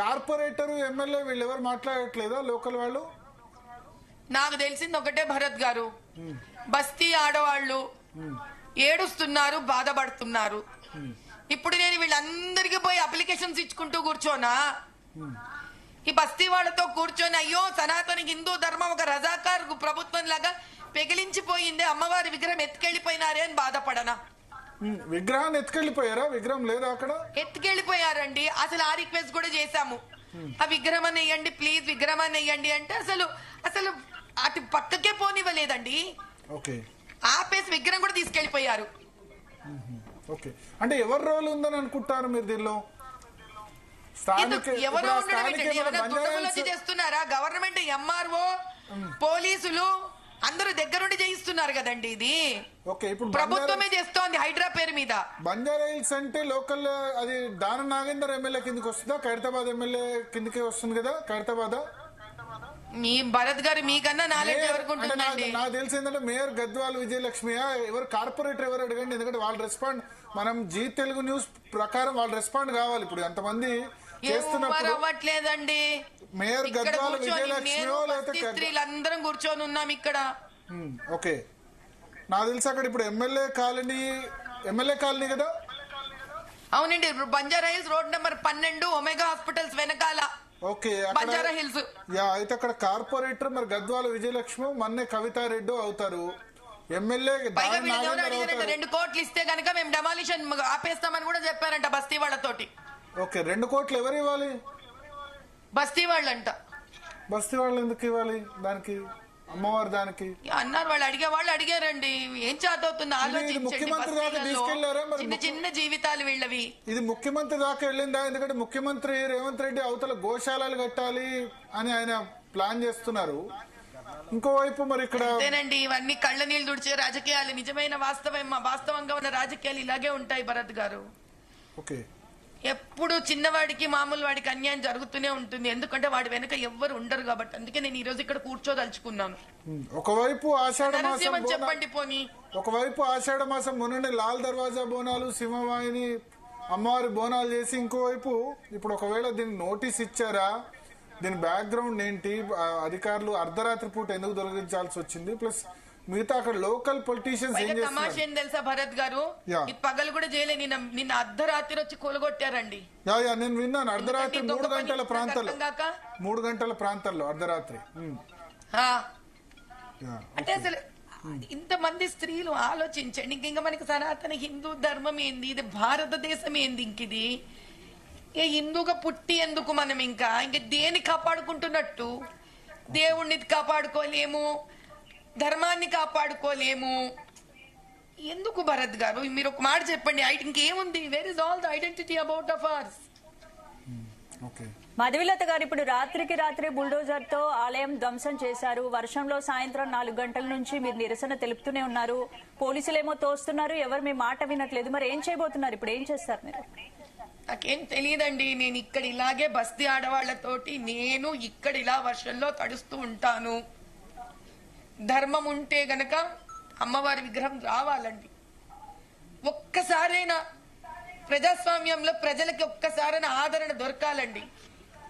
Corporator MLA వీళ్ళు ఎవరు మాట్లాడట్లేదా local వాళ్ళు? నాకు తెలిసింది ఒకటే భరత్ గారు, బస్తీ ఆడవాళ్ళు ఏడుస్తున్నారు, బాధపడుతున్నారు. ఇప్పుడు నేను వీళ్ళందరికీ పోయి అప్లికేషన్స్ ఇచ్చుకుంటూ కూర్చోనా? ఈ బస్తీ వాళ్ళతో కూర్చొని అయ్యో సనాతన హిందూ ధర్మం ఒక రజాకార్ ప్రభుత్వం లాగా పెగిలించిపోయింది, అమ్మవారి విగ్రహం ఎత్తుకెళ్లిపోయినారే అని బాధపడనా? విగ్రహాన్ని ఎత్తుకెళ్లిపోయారా? విగ్రహం లేదా అక్కడ? ఎత్తుకెళ్లిపోయారండి. అసలు ఆ రిక్వెస్ట్ కూడా చేశాము, ఆ విగ్రహం అని వేయండి ప్లీజ్, విగ్రహం అని వేయండి అంటే అసలు అసలు అటు పక్కకే పోనివ్వలేదండి. ఆపేసి విగ్రహం కూడా తీసుకెళ్లిపోయారు. అంటే ఎవరి రోల్ ఉందని అనుకుంటారు మీరు దీనిలో? ఎవరో చేస్తున్నారా? గవర్నమెంట్, ఎంఆర్ఓ, పోలీసులు అందరూ దగ్గరుండి చేయిస్తున్నారు కదండి. ఇది ప్రభుత్వమే చేస్తోంది హైడ్రా పేరు మీద. బంజారా హిల్స్ అంటే లోకల్, అది దానం నాగేందర్ ఎమ్మెల్యే కిందకి వస్తుందా? ఖైరతాబాద్ ఎమ్మెల్యే కిందకే వస్తుంది కదా ఖైరతాబాద్. మీ భరత్ గారు మీకన్నా నాలెడ్జ్ ఎవరికి ఉంటుందండి? నాకు తెలిసి ఏంటంటే మేయర్ గద్వాల్ విజయలక్ష్మి, ఎవరు కార్పొరేటర్ ఎవరు అడగండి, ఎందుకంటే వాళ్ళు రెస్పాండ్, మనం జీ తెలుగు న్యూస్ ప్రకారం వాళ్ళు రెస్పాండ్ కావాలి. ఇప్పుడు ఎంతమంది అవ్వట్లేదండి. మేయర్ గద్వాల్ విజయలక్ష్మి స్త్రీలందరం కూర్చొని ఉన్నాం ఇక్కడ. ఓకే, నాకు తెలిసి అక్కడ ఇప్పుడు ఎమ్మెల్యే కాలనీ కదా? అవునండి, Banjara Hills road number 12 Omega hospitals వెనకాల. Okay, Banjara Hills. అయితే అక్కడ కార్పొరేటర్ మరి గద్వాల విజయలక్ష్మి, మన్నే కవితారెడ్డి అవుతారు. ఎమ్మెల్యే 2 కోట్లు ఇస్తే గనక మేము డెమాలిషన్ ఆపేస్తామని కూడా చెప్పారంట బస్తీ వాళ్ళతోటి. ఓకే, 2 కోట్లు ఎవరు ఇవ్వాలి? బస్తీ వాళ్ళంట. బస్తీ వాళ్ళు ఎందుకు ఇవ్వాలి దానికి? అమ్మవారు దానికి అన్నారు. వాళ్ళు అడిగారండి. ఏం చేతవుతుంది ఆలోచించండి. చిన్న చిన్న జీవితాలు వీళ్ళవి. ఇది ముఖ్యమంత్రి దాకా వెళ్ళిందా? ఎందుకంటే ముఖ్యమంత్రి రేవంత్ రెడ్డి అవతల గోశాలలు కట్టాలి అని ఆయన ప్లాన్ చేస్తున్నారు. ఇంకోవైపు మరి ఇక్కడ అంతేనండి, ఇవన్నీ కళ్ళ నీళ్ళు దుడిచే రాజకీయాలు. నిజమైన వాస్తవంగా ఉన్న రాజకీయాలు ఇలాగే ఉంటాయి భరత్ గారు. ఓకే, ఎప్పుడు చిన్నవాడికి మామూలు వాడికి అన్యాయం జరుగుతూనే ఉంటుంది. ఎందుకంటే వాడి వెనక ఎవ్వరు ఉండరు కాబట్టి. అందుకే నేను ఈ రోజు ఇక్కడ కూర్చోదలుచుకున్నాను. ఒకవైపు ఆషాఢ మాసం చెప్పండి పోనీ, ఒకవైపు ఆషాఢ మాసం మొన్ననే లాల్ దర్వాజా బోనాలు, సింహవాహిని అమ్మవారి బోనాలు చేసి, ఇంకోవైపు ఇప్పుడు ఒకవేళ దీనికి నోటీస్ ఇచ్చారా? దీని బ్యాక్గ్రౌండ్ ఏంటి? అధికారులు అర్ధరాత్రి పూట ఎందుకు తొలగించాల్సి వచ్చింది? ప్లస్ మిగతా అక్కడ లోకల్ పొలిటీషియన్స్ ఏం చేస్తున్నారు తెలుసా భరత్ గారు? పగలు కూడా చేయలే, నిన్న అర్ధరాత్రి వచ్చి కూలగొట్టారండి. నేను విన్నాను. అర్ధరాత్రి 3 గంటల ప్రాంతాల్లో అర్ధరాత్రి. అంటే అసలు ఇంతమంది స్త్రీలు ఆలోచించండి. ఇంకా మనకి సనాతన హిందూ ధర్మం ఏంది? ఇది భారతదేశం ఏంది? ఇంకిది హిందూగా పుట్టి ఎందుకు మనం ఇంకా దేన్ని కాపాడుకుంటున్నట్టు? దేవుణ్ణి కాపాడుకోలేము, ధర్మాన్ని కాపాడుకోలేము. ఎందుకు భరత్ గారు? మీరు ఒక మాట చెప్పండి. ఇంకేముంది? Where is all the identity about of ours? Madhuvilatha గారు, ఇప్పుడు రాత్రి బుల్డోజర్ తో ఆలయం ధ్వంసం చేశారు. వర్షంలో సాయంత్రం 4 గంటల నుంచి మీరు నిరసన తెలుపుతూనే ఉన్నారు. పోలీసులేమో తోస్తున్నారు, ఎవరు మీ మాట వినట్లేదు. మరి ఏం చేయబోతున్నారు? ఇప్పుడు ఏం చేస్తారు మీరు? నాకేం తెలియదండి. నేను ఇక్కడ ఇలాగే బస్తీ ఆడవాళ్లతోటి నేను ఇక్కడ ఇలా వర్షంలో తడుస్తూ ఉంటాను. ధర్మం ఉంటే గనక అమ్మవారి విగ్రహం రావాలండి. ఒక్కసారైనా ప్రజాస్వామ్యంలో ప్రజలకి ఒక్కసారైనా ఆదరణ దొరకాలండి.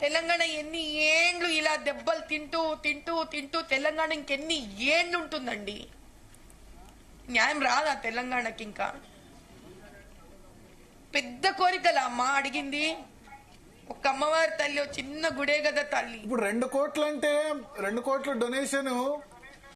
తెలంగాణ ఎన్ని ఏండ్లు ఇలా దెబ్బలు తింటూ తింటూ తింటూ తెలంగాణ ఇంకెన్ని ఏండ్లు ఉంటుందండి? న్యాయం రాదా తెలంగాణకి? ఇంకా పెద్ద కోరికల అమ్మ అడిగింది. ఒక అమ్మవారి తల్లి, చిన్న గుడే కదా తల్లి. ఇప్పుడు 2 కోట్లు అంటే 2 కోట్ల డొనేషన్